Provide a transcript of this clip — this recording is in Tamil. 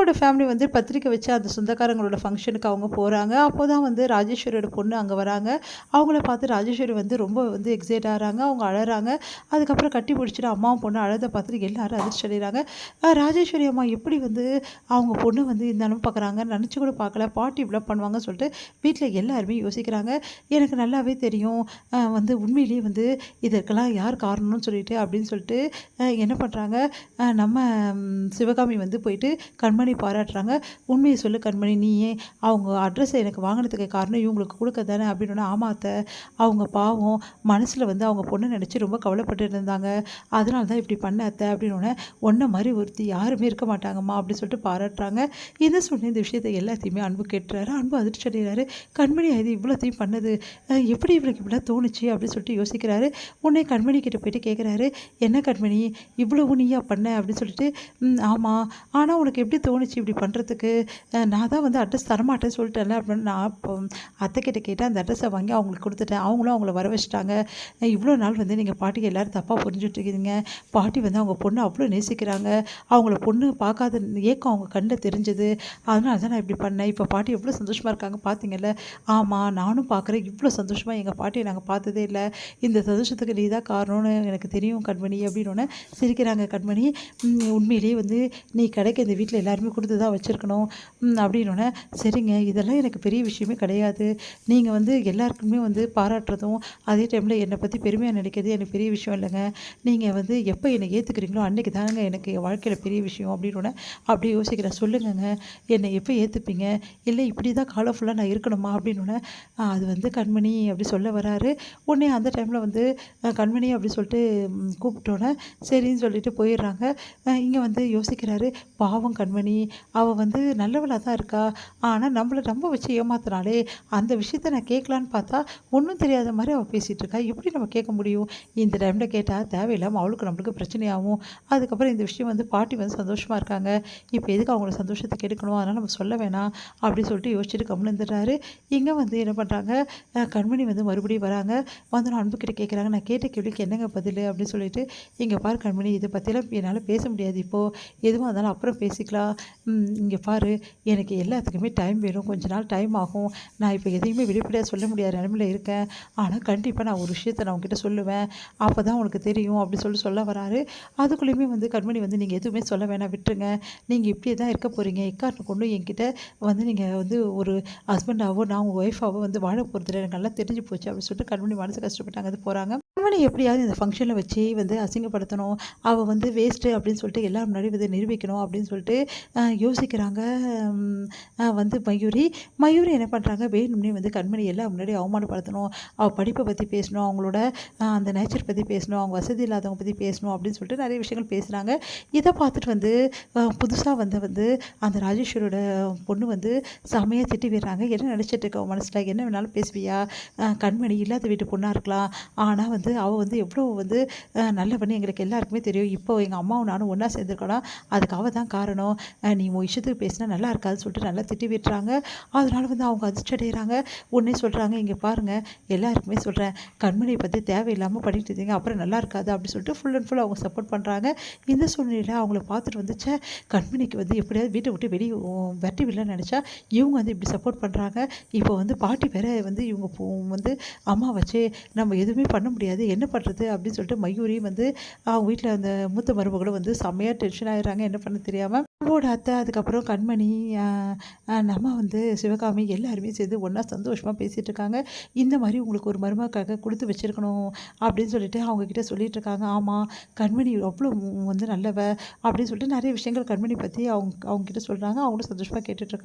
அப்பாவோட ஃபேமிலி வந்து பத்திரிக்கை வச்சு அந்த சொந்தக்காரங்களோட ஃபங்க்ஷனுக்கு அவங்க போகிறாங்க. அப்போ தான் வந்து ராஜேஸ்வரியோட பொண்ணு அங்கே வராங்க. அவங்கள பார்த்து ராஜேஸ்வரி வந்து ரொம்ப வந்து எக்ஸைட் ஆகுறாங்க. அவங்க அழறாங்க. அதுக்கப்புறம் கட்டி பிடிச்சிட்டு அம்மாவும் பொண்ணு அழதை பார்த்துட்டு எல்லாரும் அதிர்ச்சி அடைகிறாங்க. ராஜேஸ்வரி அம்மா எப்படி வந்து அவங்க பொண்ணு வந்து இந்த அளவு பார்க்குறாங்க, நினச்சி கூட பார்க்கல, பாட்டி இப்படிலாம் பண்ணுவாங்கன்னு சொல்லிட்டு வீட்டில் எல்லாருமே யோசிக்கிறாங்க. எனக்கு நல்லாவே தெரியும் வந்து உண்மையிலேயே வந்து இதற்கெல்லாம் யார் காரணம்னு சொல்லிட்டு அப்படின்னு சொல்லிட்டு என்ன பண்ணுறாங்க, நம்ம சிவகாமி வந்து போயிட்டு கண்மணி பாராட்டுறாங்க. உண்மையை சொல்லு கண்மணி, நீயே அவங்க அட்ரஸை எனக்கு வாங்கினதுக்கு காரணம் இவங்களுக்கு கொடுக்க தானே அப்படின்னு. ஆமாத்த, அவங்க பாவம் மனசில் வந்து அவங்க பொண்ணை நினச்சி ரொம்ப கவலைப்பட்டு இருந்தாங்க, அதனால தான் இப்படி பண்ண அத்தை அப்படின்னு. ஒன்றை மாதிரி ஒருத்தி யாருமே இருக்க மாட்டாங்கம்மா அப்படின்னு சொல்லிட்டு பாராட்டுறாங்க. இதை சொன்ன இந்த விஷயத்தை எல்லாத்தையுமே அன்பு கேட்டுறாரு. அன்பு அதிர்ச்சி அடைகிறாரு. கண்மணி இது இவ்வளோத்தையும் பண்ணது எப்படி இவளுக்கு இப்படிலாம் தோணுச்சு அப்படின்னு சொல்லிட்டு யோசிக்கிறாரு. உடனே கண்மணி கிட்ட போயிட்டு கேட்குறாரு, என்ன கண்மணி இவ்வளவு நீயா பண்ண அப்படின்னு சொல்லிட்டு. ஆமாம், ஆனால் உனக்கு எப்படி தோணுச்சு இப்படி பண்ணுறதுக்கு? நான் தான் வந்து அட்ரஸ் தரமாட்டேன்னு சொல்லிட்டேன்ல அப்படின்னு. நான் இப்போ அத்தைக்கிட்ட கேட்டேன், அந்த அட்ரஸை வாங்கி அவங்களுக்கு கொடுத்துட்டேன். அவங்களும் அவங்கள வர வச்சுட்டாங்க. இவ்வளோ நாள் வந்து நீங்கள் பாட்டிக்கு எல்லோரும் தப்பாக புரிஞ்சுட்ருக்கீங்க. பாட்டி வந்து அவங்க பொண்ணு அவ்வளோ நேசிக்கிறாங்க. அவங்கள பொண்ணு பார்க்காத ஏக்கம் அவங்க கண்ணில் தெரிஞ்சது. அதனால தான் நான் இப்படி பண்ணேன். இப்போ பாட்டி எவ்வளோ சந்தோஷமாக இருக்காங்க பார்த்தீங்கல்ல? ஆமாம், நானும் பார்க்குறேன். இவ்வளோ சந்தோஷமாக எங்கள் பாட்டியை நாங்கள் பார்த்ததே இல்லை. இந்த சந்தோஷத்துக்கு நீ தான் காரணம்னு எனக்கு தெரியும் கண்மணி அப்படின்னு சிரிக்கிறாங்க. கண்மணி, உண்மையிலேயே வந்து நீ கடைக்கு இந்த வீட்டில் எல்லாருமே கொடுத்து தான் வச்சுருக்கணும் அப்படின்னு. சரிங்க, இதெல்லாம் எனக்கு பெரிய விஷயமே கிடையாது. நீங்கள் வந்து எல்லாருக்குமே வந்து பாராட்டுறதும் அதே டைமில் என்னை பற்றி பெருமையாக நினைக்கிறது எனக்கு பெரிய விஷயம் இல்லைங்க. நீங்கள் வந்து எப்போ என்னை ஏற்றுக்கிறீங்களோ அன்றைக்கி தாங்க எனக்கு என் வாழ்க்கையில் பெரிய விஷயம் அப்படின்னு. அப்படியே யோசிக்கிறேன். சொல்லுங்கங்க, என்னை எப்போ ஏற்றுப்பீங்க? இல்லை இப்படி தான் காலம் ஃபுல்லாக நான் இருக்கணுமா அப்படின்னு. அது வந்து கண்மணி அப்படி சொல்ல வராரு. உடனே அந்த டைமில் வந்து கண்மணி அப்படி சொல்லிட்டு கூப்பிட்டோன்னே சரின்னு சொல்லிட்டு போயிடுறாங்க. இங்கே வந்து யோசிக்கிறாரு, பாவம் கண்மணி, அவள் வந்து நல்லவளாக தான் இருக்கா, ஆனால் நம்மளை நம்ப வச்சு ஏமாத்தினாலே, அந்த விஷயத்த நான் கேட்கலான்னு பார்த்தா ஒன்றும் தெரியாத மாதிரி அவள் பேசிகிட்டு இருக்கா. எப்படி நம்ம கேட்க முடியும்? இந்த டைமில் கேட்டால் தேவையில்லாமல் அவளுக்கு நம்மளுக்கு பிரச்சனையாகும். அதுக்கப்புறம் இந்த விஷயம் வந்து பாட்டி வந்து சந்தோஷமாக இருக்காங்க, இப்போ எதுக்கு அவங்கள சந்தோஷத்தை கெடுக்கணும், அதனால் நம்ம சொல்ல வேணாம் அப்படின்னு சொல்லிட்டு யோசிச்சுட்டு கம்முன்னு இருந்துடுறாரு. இங்கே வந்து என்ன பண்ணுறாங்க, கண்மணி வந்து மறுபடியும் வராங்க. வந்து நான் அன்புக்கிட்ட கேட்குறாங்க, நான் கேட்ட கேள்விக்கு என்னங்க பதில் அப்படின்னு சொல்லிட்டு. இங்கே பாரு கண்மணி, இதை பற்றிலாம் என்னால் பேச முடியாது இப்போது, எதுவும் இருந்தாலும் அப்புறம் பேசிக்கலாம். இங்கே பாரு, எனக்கு எல்லாத்துக்குமே டைம் வேணும், கொஞ்ச நாள் டைம் ஆகும். நான் இப்போ எதையுமே வெளிப்படையாக சொல்ல முடியாத நிலமையில் இருக்கேன். ஆனால் கண்டிப்பாக நான் ஒரு விஷயத்தை நான் உங்ககிட்ட சொல்லுவேன், அப்போ தான் உனக்கு தெரியும் அப்படி சொல்ல வராரு. அதுக்குள்ளேயுமே வந்து கண்மணி வந்து நீங்கள் எதுவுமே சொல்ல வேணாம், விட்டுருங்க, நீங்கள் இப்படியே தான் இருக்க போகிறீங்க, எக்காரணம் கொண்டு என்கிட்ட வந்து நீங்கள் வந்து ஒரு ஹஸ்பண்டாவோ நான் உங்கள் ஒய்ஃபாவோ வந்து வாழ போகிறதில்ல, எனக்கு நல்லா தெரிஞ்சு போச்சு அப்படின்னு சொல்லிட்டு கண்மணி மனசு கஷ்டப்பட்டாங்க. அது போகிறாங்க. கண்மணி எப்படியாவது இந்த ஃபங்க்ஷனில் வச்சு வந்து அசிங்கப்படுத்தணும், அவள் வந்து வேஸ்ட்டு அப்படின்னு சொல்லிட்டு எல்லாரும் முன்னாடி வந்து நிரூபிக்கணும் அப்படின்னு சொல்லிட்டு யோசிக்கிறாங்க. வந்து மயூரி என்ன பண்ணுறாங்க, வேணும்னே வந்து கண்மணி எல்லாம் முன்னாடி அவமானப்படுத்தணும், அவள் படிப்பை பற்றி பேசணும், அவங்களோட அந்த நேச்சர் பற்றி பேசணும், அவங்க வசதி இல்லாதவங்க பற்றி பேசணும் அப்படின்னு சொல்லிட்டு நிறைய விஷயங்கள் பேசுகிறாங்க. இதை பார்த்துட்டு வந்து புதுசாக வந்து அந்த ராஜேஸ்வரோட பொண்ணு வந்து செமையாக திட்டி விடுறாங்க. என்ன நினச்சிட்டு இருக்க மனசில், என்ன வேணாலும் பேசுவியா, கண்மணி இல்லாத வீட்டு பொண்ணாக இருக்கலாம், ஆனால் வந்து அவள் வந்து எவ்வளோ வந்து நல்லவன்னு எங்களுக்கு எல்லாருக்குமே தெரியும். இப்போ எங்கள் அம்மாவும் நானும் ஒன்றா சேர்ந்துருக்கோன்னா அதுக்கு அவள் தான் காரணம், நீ உன் இஷ்டத்துக்கு பேசினா நல்லா இருக்காதுன்னு சொல்லிட்டு நல்லா திட்டி விட்டுறாங்க. அதனால வந்து அவங்க அதிர்ச்சி அடைகிறாங்க. உடனே சொல்கிறாங்க, இங்கே பாருங்கள், எல்லாருக்குமே சொல்கிறேன், கண்மணியை பற்றி தேவையில்லாமல் பண்ணிட்டு இருந்தீங்க, அப்புறம் நல்லா இருக்காது அப்படின்னு சொல்லிட்டு ஃபுல் அண்ட் ஃபுல் அவங்க சப்போர்ட் பண்ணுறாங்க. இந்த சூழ்நிலையில் அவங்கள பார்த்துட்டு வந்துச்சே, கண்மணிக்கு வந்து எப்படியாவது வீட்டை விட்டு வெளியே வெட்டி விடலான்னு நினச்சா இவங்க வந்து இப்படி சப்போர்ட் பண்ணுறாங்க. இப்போ வந்து பாட்டி வேற வந்து இவங்க வந்து அம்மா வச்சு நம்ம எதுவுமே பண்ண முடியாது, என்ன பண்ணுறது அப்படின்னு சொல்லிட்டு மயூரியும் வந்து அவங்க வீட்டில் அந்த மூத்த மருமகளும் வந்து செம்மையாக டென்ஷன் ஆகிடுறாங்க, என்ன பண்ண தெரியாமல். அம்மாவோட அத்தை, அதுக்கப்புறம் கண்மணி, நம்ம வந்து சிவகாமி எல்லாருமே சேர்ந்து ஒன்றா சந்தோஷமாக பேசிகிட்டு இருக்காங்க. இந்த மாதிரி உங்களுக்கு ஒரு மருமக்காக கொடுத்து வச்சுருக்கணும் அப்படின்னு சொல்லிட்டு அவங்கக்கிட்ட சொல்லிகிட்டு இருக்காங்க. ஆமாம், கண்மணி அவ்வளோ வந்து நல்லவ அப்படின்னு சொல்லிட்டு நிறைய விஷயங்கள் கண்மணி பற்றி அவங்கக்கிட்ட சொல்கிறாங்க. அவங்களும் சந்தோஷமாக கேட்டுட்ருக்காங்க.